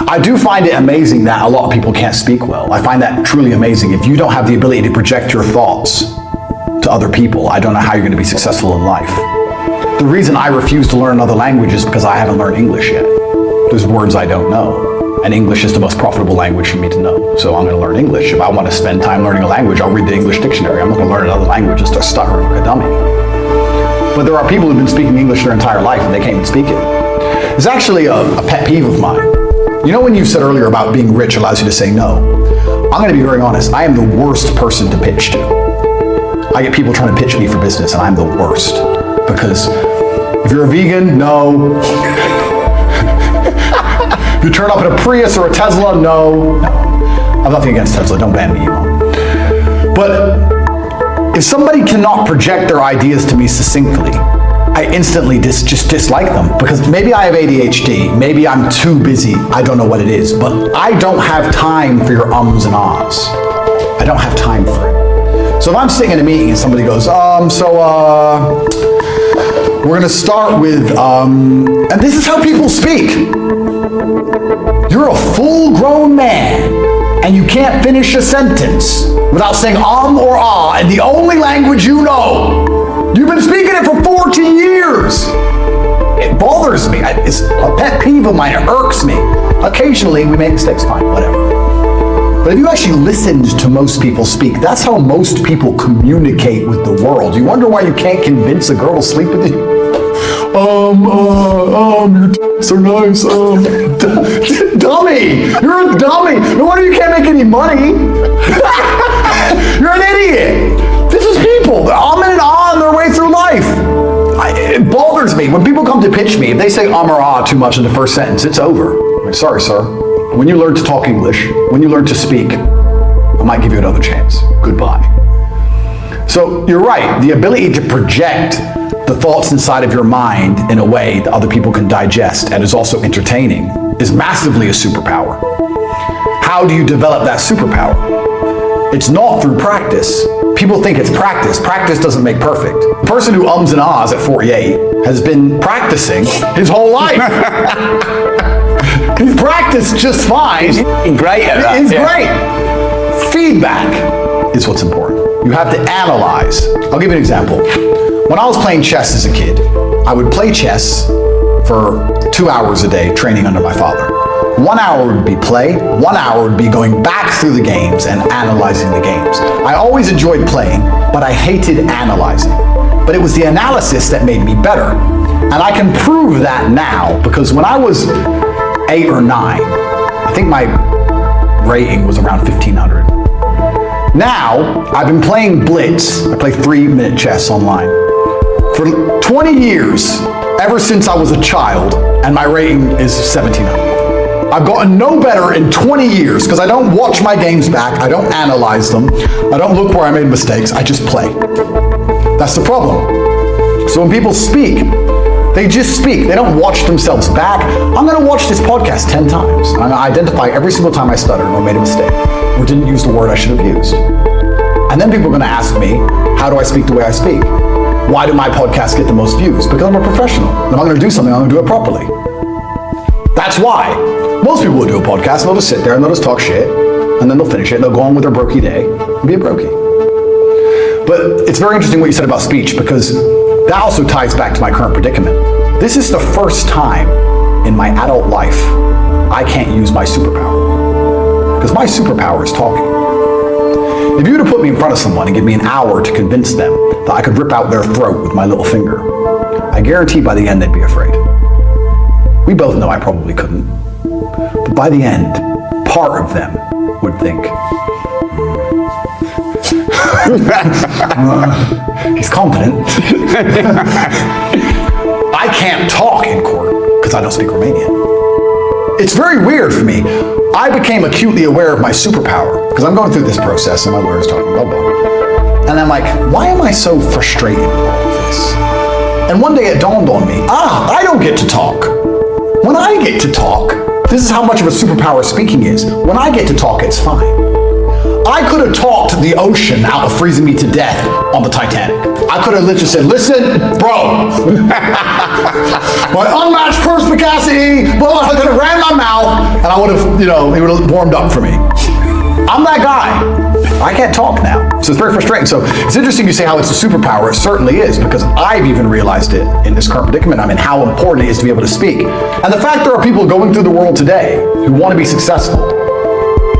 I do find it amazing that a lot of people can't speak well. I find that truly amazing. If you don't have the ability to project your thoughts to other people, I don't know how you're going to be successful in life. The reason I refuse to learn another language is because I haven't learned English yet. There's words I don't know, and English is the most profitable language for me to know. So I'm going to learn English. If I want to spend time learning a language, I'll read the English dictionary. I'm not going to learn another language and start stuttering like a dummy. But there are people who've been speaking English their entire life and they can't even speak it. It's actually a pet peeve of mine. You know when you said earlier about being rich allows you to say no? I'm going to be very honest. I am the worst person to pitch to. I get people trying to pitch me for business and I'm the worst. Because if you're a vegan, no. If you turn up in a Prius or a Tesla, no. I have nothing against Tesla, don't ban me, Elon. But if somebody cannot project their ideas to me succinctly, I instantly just dislike them. Because maybe I have ADHD, maybe I'm too busy, I don't know what it is, but I don't have time for your ums and ahs. I don't have time for it. So if I'm sitting in a meeting and somebody goes, we're gonna start with, and this is how people speak. You're a full-grown man, and you can't finish a sentence without saying or ah in the only language you know. You've been speaking it for 40 years. It bothers me. It's a pet peeve of mine. It irks me. Occasionally, we make mistakes, fine, whatever. But if you actually listened to most people speak, that's how most people communicate with the world. You wonder why you can't convince a girl to sleep with you? Your tits are nice. Dummy! You're a dummy! No wonder you can't make any money. You're an idiot. This is people. They're and on their way through life. It bothers me. When people come to pitch me, if they say or ah too much in the first sentence, it's over. I'm like, sorry, sir. When you learn to talk English, when you learn to speak, I might give you another chance. Goodbye. So you're right. The ability to project the thoughts inside of your mind in a way that other people can digest and is also entertaining is massively a superpower. How do you develop that superpower? It's not through practice. People think it's practice. Practice doesn't make perfect. The person who ums and ahs at 48 has been practicing his whole life. He's practiced just fine. He's great at that. He's great. Feedback is what's important. You have to analyze. I'll give you an example. When I was playing chess as a kid, I would play chess for 2 hours a day training under my father. 1 hour would be play, 1 hour would be going back through the games and analyzing the games. I always enjoyed playing, but I hated analyzing. But it was the analysis that made me better. And I can prove that now because when I was 8 or 9, I think my rating was around 1500. Now, I've been playing Blitz. I play 3-minute chess online for 20 years, ever since I was a child, and my rating is 1700. I've gotten no better in 20 years because I don't watch my games back, I don't analyze them, I don't look where I made mistakes, I just play. That's the problem. So when people speak, they just speak. They don't watch themselves back. I'm going to watch this podcast 10 times. I'm going to identify every single time I stuttered or made a mistake or didn't use the word I should have used. And then people are going to ask me, how do I speak the way I speak? Why do my podcasts get the most views? Because I'm a professional. And if I'm going to do something, I'm going to do it properly. That's why. Most people will do a podcast and they'll just sit there and they'll just talk shit and then they'll finish it and they'll go on with their brokey day and be a brokey. But it's very interesting what you said about speech because that also ties back to my current predicament. This is the first time in my adult life I can't use my superpower. Because my superpower is talking. If you were to put me in front of someone and give me an hour to convince them that I could rip out their throat with my little finger, I guarantee by the end they'd be afraid. We both know I probably couldn't. But by the end, part of them would think, he's competent. I can't talk in court because I don't speak Romanian. It's very weird for me. I became acutely aware of my superpower because I'm going through this process and my lawyer's talking blah blah. And I'm like, why am I so frustrated with all of this? And one day it dawned on me, I don't get to talk. When I get to talk, this is how much of a superpower speaking is. When I get to talk, it's fine. I could have talked the ocean out of freezing me to death on the Titanic. I could have literally said, listen, bro, my unmatched perspicacity, well, I could have ran my mouth, and I would have, he would have warmed up for me. I'm that guy. I can't talk now. So it's very frustrating. So it's interesting you say how it's a superpower. It certainly is, because I've even realized it in this current predicament I'm in, how important it is to be able to speak. And the fact there are people going through the world today who want to be successful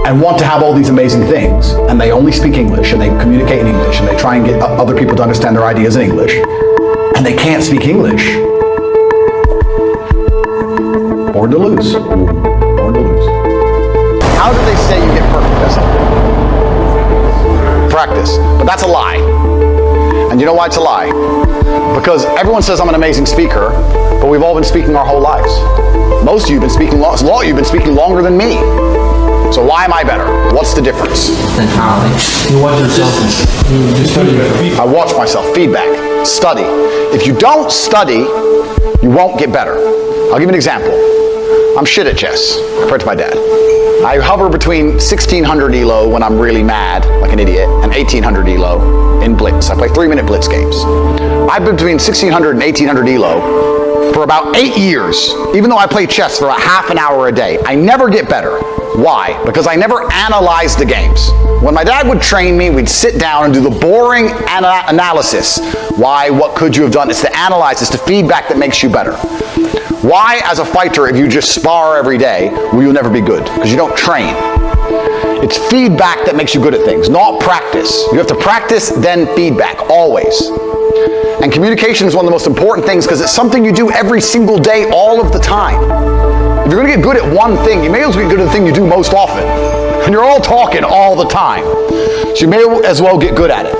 and want to have all these amazing things, and they only speak English, and they communicate in English, and they try and get other people to understand their ideas in English, and they can't speak English. Born to lose. Born to lose. How do they say you get perfect at something? Practice. But that's a lie. And you know why it's a lie? Because everyone says I'm an amazing speaker, but we've all been speaking our whole lives. Most of you have been speaking you've been speaking longer than me. So why am I better? What's the difference? You watch yourself. I watch myself. Feedback. Study. If you don't study, you won't get better. I'll give you an example. I'm shit at chess, compared to my dad. I hover between 1600 ELO when I'm really mad, like an idiot, and 1800 ELO in blitz. I play 3-minute blitz games. I've been between 1600 and 1800 ELO for about 8 years, even though I play chess for about half an hour a day. I never get better. Why? Because I never analyze the games. When my dad would train me, we'd sit down and do the boring analysis. Why? What could you have done? It's the analyze, it's the feedback that makes you better. Why, as a fighter, if you just spar every day, will you never be good? Because you don't train. It's feedback that makes you good at things, not practice. You have to practice, then feedback, always. And communication is one of the most important things because it's something you do every single day, all of the time. If you're going to get good at one thing, you may as well get good at the thing you do most often. And you're all talking all the time. So you may as well get good at it.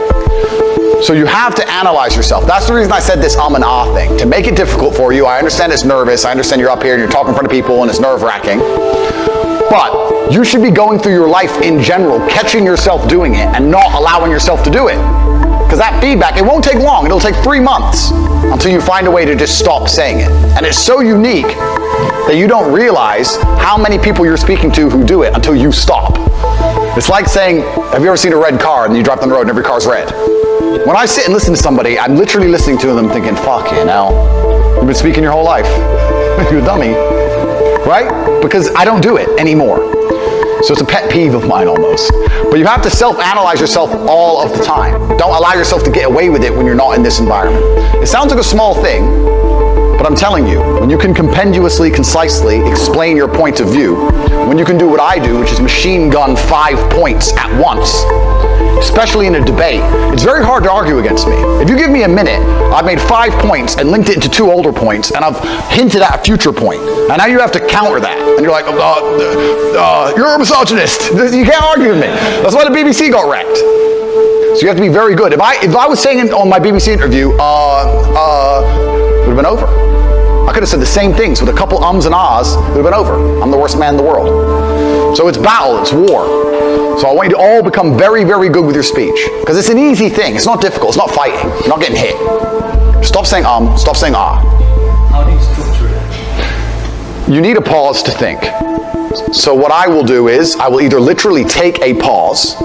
So you have to analyze yourself. That's the reason I said this and ah thing. To make it difficult for you, I understand it's nervous. I understand you're up here and you're talking in front of people and it's nerve-wracking. But you should be going through your life in general, catching yourself doing it and not allowing yourself to do it. Because that feedback, it won't take long. It'll take 3 months until you find a way to just stop saying it. And it's so unique that you don't realize how many people you're speaking to who do it until you stop. It's like saying, have you ever seen a red car and you drive down the road and every car's red? When I sit and listen to somebody, I'm literally listening to them thinking, fuck you now. You've been speaking your whole life. You're a dummy. Right? Because I don't do it anymore. So it's a pet peeve of mine almost. But you have to self-analyze yourself all of the time. Don't allow yourself to get away with it when you're not in this environment. It sounds like a small thing, but I'm telling you, when you can compendiously, concisely explain your point of view, when you can do what I do, which is machine gun 5 points at once, especially in a debate, it's very hard to argue against me. If you give me a minute, I've made 5 points and linked it into 2 older points, and I've hinted at a future point. And now you have to counter that. And you're like, you're a misogynist. You can't argue with me. That's why the BBC got wrecked. So you have to be very good. If I was saying on my BBC interview, it would have been over. I could have said the same things with a couple ums and ahs, it would have been over. I'm the worst man in the world. So it's battle, it's war. So I want you to all become very, very good with your speech. Because it's an easy thing. It's not difficult. It's not fighting. You're not getting hit. Stop saying stop saying ah. How do you structure it? You need a pause to think. So what I will do is, I will either literally take a pause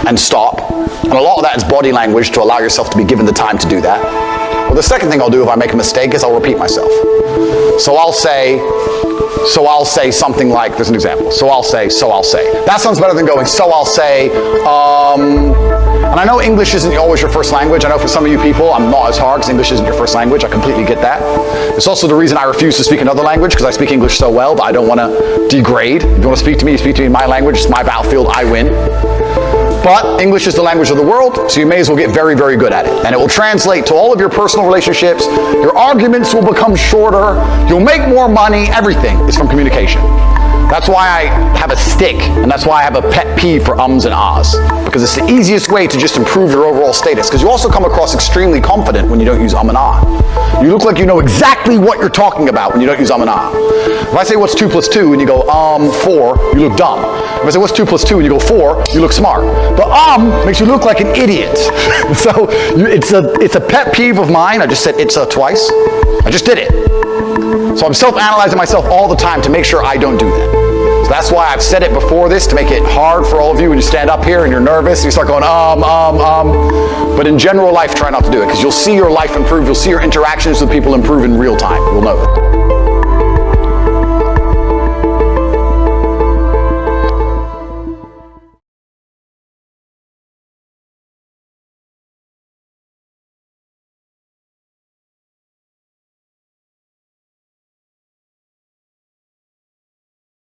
and stop. And a lot of that is body language to allow yourself to be given the time to do that. Well, the second thing I'll do if I make a mistake is I'll repeat myself. So I'll say something like, there's an example. So I'll say. That sounds better than going, so I'll say, and I know English isn't always your first language. I know for some of you people, I'm not as hard because English isn't your first language. I completely get that. It's also the reason I refuse to speak another language because I speak English so well, but I don't want to degrade. If you want to speak to me, you speak to me in my language. It's my battlefield, I win. But English is the language of the world, so you may as well get very, very good at it. And it will translate to all of your personal relationships. Your arguments will become shorter. You'll make more money. Everything is from communication. That's why I have a stick, and that's why I have a pet peeve for ums and ahs. Because it's the easiest way to just improve your overall status. Because you also come across extremely confident when you don't use and ah. You look like you know exactly what you're talking about when you don't use and ah. If I say what's 2 plus 2 and you go 4, you look dumb. If I say what's 2 plus 2 and you go 4, you look smart. But makes you look like an idiot. So it's a pet peeve of mine. I just said it's twice. I just did it. So I'm self-analyzing myself all the time to make sure I don't do that. So that's That's why I've said it before this to make it hard for all of you when you stand up here and you're nervous. You start going, But in general life, try not to do it because you'll see your life improve. You'll see your interactions with people improve in real time. You'll know that.